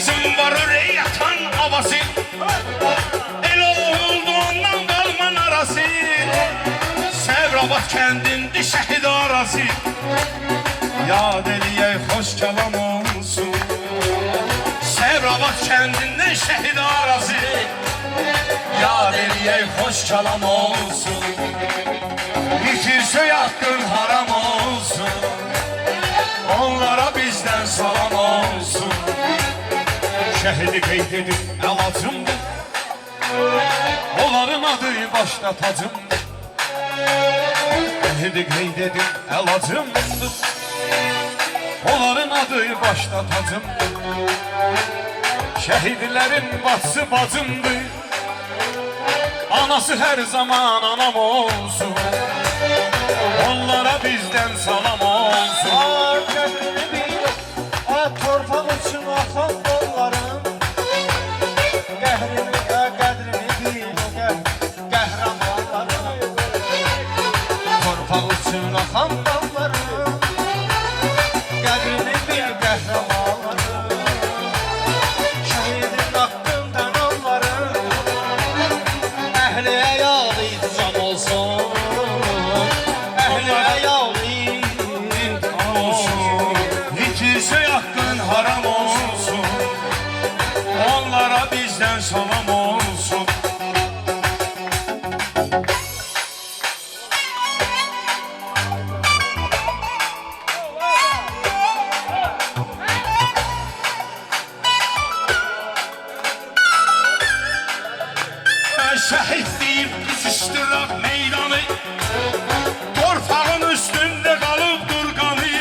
Bizim var oraya yatan havası, el oldu ondan kalman arası. Sevrabat kendinde şehit arası, yad eliyey hoş kelam olsun. Sevrabat kendinden şehit arası, yad eliyey hoş kelam olsun. Yitirse hakkın haram olsun, onlara bizden salam olsun. Şehidi qeyd edib əlacımdır, onların adı başda tacımdır. Şehidi qeyd edib əlacımdır, onların adı başda tacımdır. Şehidlerin bacısı bacımdır, anası her zaman anam olsun. Onlara bizden salam olsun. Torpaq üçün axan qollarım, qəhrimi, qədrini bil, qəhrəmanlarım. Torpaq üçün axan qollarım, qədrini bil, qəhrəmanlarım. Şəhidin haqqından onların, əhliyə yağlı itzam olsun, əhliyə yağlı itzam olsun. Yitirse hakkın haram olsun, onlara bizden salam olsun. Şehit deyip düşüştürək meydanı, torpağın üstünde kalıp durganı.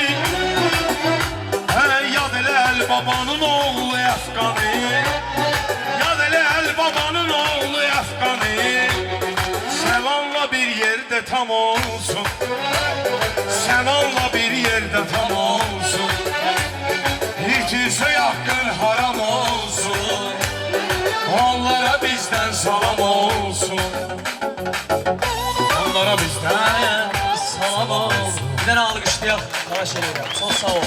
Yad elə el babanın oğlu Əfqanı, yad elə el babanın oğlu Əfqanı. Sevanla bir yerde tam olsun, senanla bir yerde tam olsun. Yitirse hakkın haram olsun, onlara bizden salam olsun. Onlara bizden salam olsun. Bir dənə alqışlayaq, xahiş edirəm. Çox sağ ol.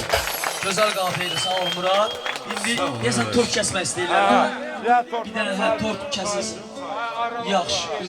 Gözəl qafiyədir, sağ ol Murad. İndi deyəsən tort kəsmək istəyirlər. Bir dənə tort kəsilsin. Yaxşı.